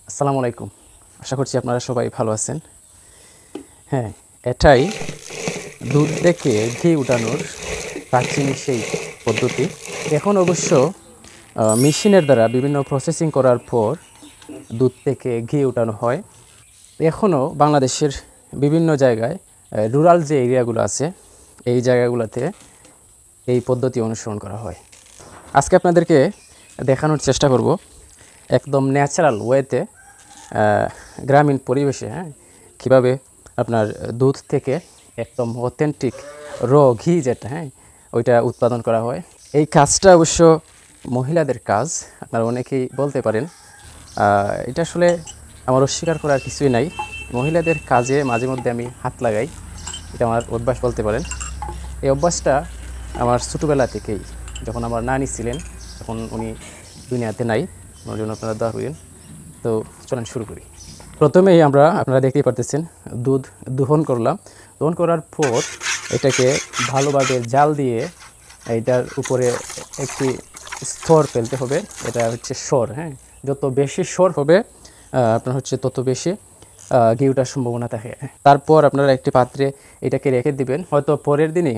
আসসালামু আলাইকুম। আশা করছি আপনারা সবাই ভালো আছেন। হ্যাঁ, এটাই দুধ থেকে ঘি উঠানোর প্রাচীন সেই পদ্ধতি। এখন অবশ্য মেশিনের দ্বারা বিভিন্ন প্রসেসিং করার পর দুধ থেকে ঘি উঠানো হয়। এখনও বাংলাদেশের বিভিন্ন জায়গায় রুরাল যে এরিয়াগুলো আছে এই জায়গাগুলোতে এই পদ্ধতি অনুসরণ করা হয়। আজকে আপনাদেরকে দেখানোর চেষ্টা করব একদম ন্যাচারাল ওয়েতে গ্রামীণ পরিবেশে কীভাবে আপনার দুধ থেকে একদম অথেন্টিক ঘি যেটা ওইটা উৎপাদন করা হয়। এই কাজটা অবশ্য মহিলাদের কাজ, আপনারা অনেকেই বলতে পারেন। এটা আসলে আমার অস্বীকার করার কিছুই নাই। মহিলাদের কাজে মাঝে মধ্যে আমি হাত লাগাই, এটা আমার অভ্যাস বলতে পারেন। এই অভ্যাসটা আমার ছোটোবেলা থেকেই, যখন আমার নানি ছিলেন তখন উনি দুনিয়াতে নাই, ওনার জন্য আপনারা দোয়া করেন। তো চলেন শুরু করি। প্রথমেই আপনারা দেখতেই পারতেছেন দুধ দহন করলাম। দহন করার পর এটাকে ভালোভাবে জাল দিয়ে এটার উপরে একটি স্তর ফেলতে হবে। এটা হচ্ছে সর। যত বেশি সর হবে আপনার হচ্ছে তত বেশি ঘি ওঠার সম্ভাবনা থাকে। তারপর আপনারা একটি পাত্রে এটাকে রেখে দিবেন। হয়তো পরের দিনে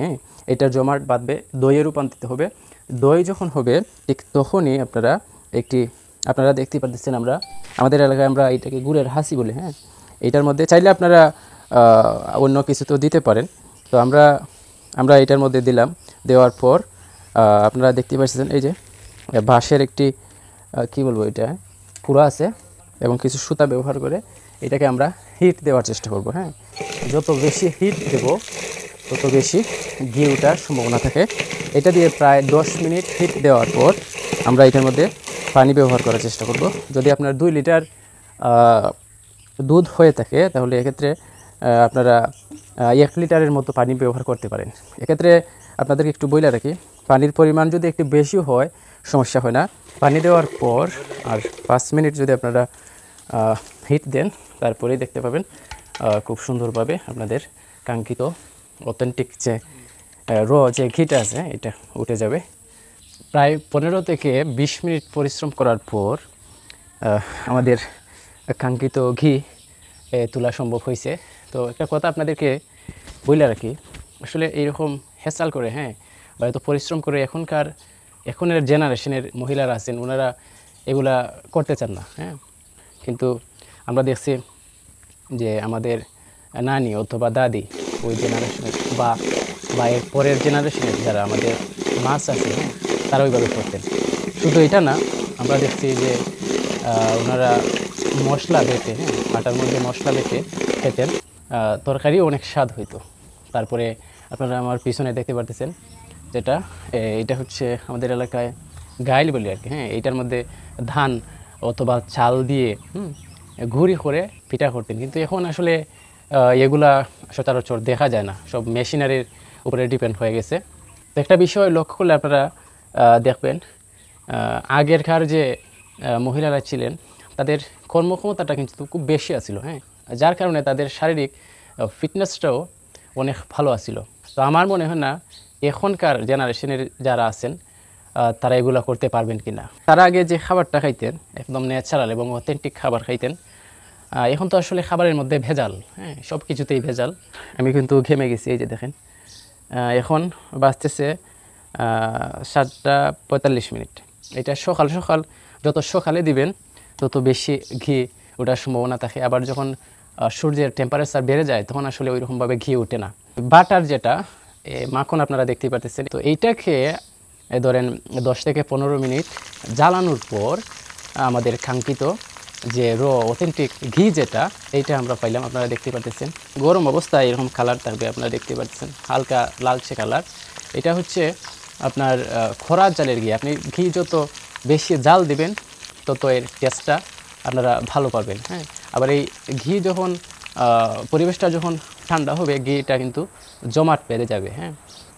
এটা জমাট বাঁধবে, দইয়ে রূপান্তরিত হবে। দই যখন হবে ঠিক তখনই আপনারা দেখতে পাচ্ছেন, আমাদের এলাকায় আমরা এটাকে গুড়ের হাসি বলি। এইটার মধ্যে চাইলে আপনারা অন্য কিছু তো দিতে পারেন। তো আমরা এটার মধ্যে দিলাম। দেওয়ার পর আপনারা দেখতে পাচ্ছেন এই যে বাঁশের একটি কি বলবো, এটা কুড়া আছে এবং কিছু সুতা ব্যবহার করে এটাকে আমরা হিট দেওয়ার চেষ্টা করব। যত বেশি হিট দেব তত বেশি ঘি ওঠার সম্ভাবনা থাকে। এটা দিয়ে প্রায় 10 মিনিট হিট দেওয়ার পর আমরা এটার মধ্যে পানি ব্যবহার করার চেষ্টা করব। যদি আপনার 2 লিটার দুধ হয়ে থাকে তাহলে এক্ষেত্রে আপনারা 1 লিটারের মতো পানি ব্যবহার করতে পারেন। এক্ষেত্রে আপনাদেরকে একটু বলে রাখি, পানির পরিমাণ যদি একটু বেশি হয় সমস্যা হয় না। পানি দেওয়ার পর আর 5 মিনিট যদি আপনারা হিট দেন, তারপরেই দেখতে পাবেন খুব সুন্দরভাবে আপনাদের কাঙ্ক্ষিত অথেন্টিক যে যে ঘিটা আছে এটা উঠে যাবে। প্রায় 15 থেকে 20 মিনিট পরিশ্রম করার পর আমাদের কাঙ্ক্ষিত ঘি তোলা সম্ভব হয়েছে। তো একটা কথা আপনাদেরকে বলে রাখি, আসলে এইরকম হেসাল করে বা এত পরিশ্রম করে এখনের জেনারেশনের মহিলারা আছেন, ওনারা এগুলা করতে চান না। কিন্তু আমরা দেখছি যে আমাদের নানি অথবা দাদি ওই জেনারেশনের বা এর পরের জেনারেশনের যারা আমাদের মাছ আছে তারা ওইভাবে করতেন। শুধু এটা না, আমরা দেখছি যে ওনারা মশলা বেটে আটার মধ্যে মশলা বেটে খেতেন, তরকারিও অনেক স্বাদ হইতো। তারপরে আপনারা আমার পিছনে দেখতে পারতেছেন যেটা এটা হচ্ছে আমাদের এলাকায় গাইল বলি আর কি। এইটার মধ্যে ধান অথবা চাল দিয়ে ঘুরি করে পিঠা করতেন। কিন্তু এখন আসলে এগুলা সচরাচর দেখা যায় না, সব মেশিনারির উপরে ডিপেন্ড হয়ে গেছে। তো একটা বিষয় লক্ষ্য করলে আপনারা দেখবেন আগেরকার যে মহিলারা ছিলেন তাদের কর্মক্ষমতাটা কিন্তু খুব বেশি আছিল, যার কারণে তাদের শারীরিক ফিটনেসটাও অনেক ভালো আছিল। তো আমার মনে হয় না এখনকার জেনারেশনের যারা আছেন তারা এগুলো করতে পারবেন কি না। তারা আগে যে খাবারটা খাইতেন একদম ন্যাচারাল এবং অথেন্টিক খাবার খাইতেন। এখন তো আসলে খাবারের মধ্যে ভেজাল, সব কিছুতেই ভেজাল। আমি কিন্তু ঘেমে গেছি, এই যে দেখেন এখন বাজতেছে 7:45। এটা সকাল সকাল, যত সকালে দিবেন তত বেশি ঘি ওঠার সম্ভাবনা থাকে। আবার যখন সূর্যের টেম্পারেচার বেড়ে যায় তখন আসলে ওইরকমভাবে ঘি ওঠে না। বাটার যেটা মাখন আপনারা দেখতেই পাচ্ছেন, তো এইটাকে ধরেন 10 থেকে 15 মিনিট জ্বালানোর পর আমাদের কাঙ্ক্ষিত যে অথেন্টিক ঘি যেটা এইটা আমরা পাইলাম। আপনারা দেখতে পাচ্ছেন গরম অবস্থায় এরকম কালার থাকবে, আপনারা দেখতে পাচ্ছেন হালকা লালচে কালার। এটা হচ্ছে আপনার খরা জালের ঘি। আপনি ঘি যত বেশি জাল দিবেন তত এর টেস্টটা আপনারা ভালো পাবেন। আবার এই ঘি যখন পরিবেশটা যখন ঠান্ডা হবে ঘিটা কিন্তু জমাট বেঁধে যাবে।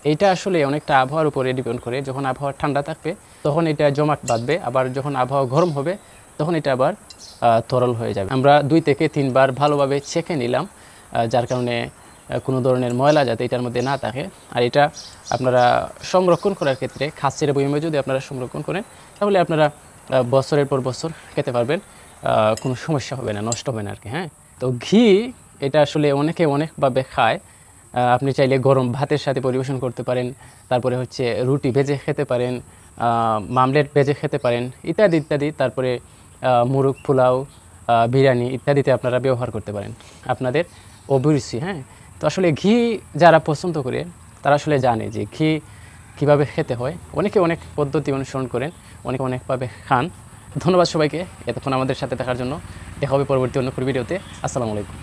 এইটা আসলে অনেকটা আবহাওয়ার উপরে ডিপেন্ড করে। যখন আবহাওয়া ঠান্ডা থাকবে তখন এটা জমাট বাঁধবে, আবার যখন আবহাওয়া গরম হবে তখন এটা আবার তরল হয়ে যাবে। আমরা 2 থেকে 3 বার ভালোভাবে ছেঁকে নিলাম, যার কারণে কোনো ধরনের ময়লা যাতে এটার মধ্যে না থাকে। আর এটা আপনারা সংরক্ষণ করার ক্ষেত্রে খাসির বয়মে যদি আপনারা সংরক্ষণ করেন তাহলে আপনারা বছরের পর বছর খেতে পারবেন। কোনো সমস্যা হবে না, নষ্ট হবে না আর কি। হ্যাঁ, তো ঘি এটা আসলে অনেকে অনেকভাবে খায়। আপনি চাইলে গরম ভাতের সাথে পরিবেশন করতে পারেন, তারপরে হচ্ছে রুটি ভেজে খেতে পারেন, মামলেট ভেজে খেতে পারেন, ইত্যাদি ইত্যাদি। তারপরে মুরগ পোলাও, বিরিয়ানি ইত্যাদিতে আপনারা ব্যবহার করতে পারেন, আপনাদের অভিরুচি। হ্যাঁ, তো আসলে ঘি যারা পছন্দ করে তারা আসলে জানে যে ঘি কীভাবে খেতে হয়। অনেকে অনেক পদ্ধতি অনুসরণ করেন, অনেকে অনেকভাবে খান। ধন্যবাদ সবাইকে এতক্ষণ আমাদের সাথে থাকার জন্য। দেখা হবে পরবর্তী অন্য কোনো ভিডিওতে। আসসালামু আলাইকুম।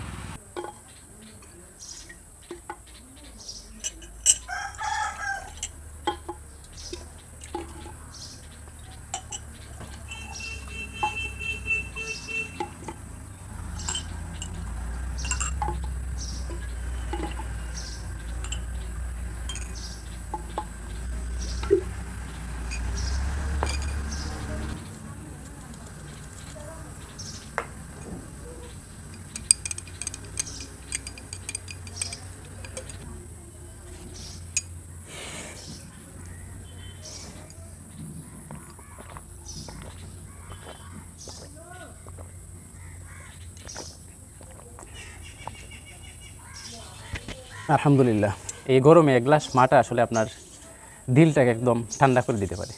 আলহামদুলিল্লাহ, এই গরমে এক গ্লাস মাটা আসলে আপনার দিলটাকে একদম ঠান্ডা করে দিতে পারে।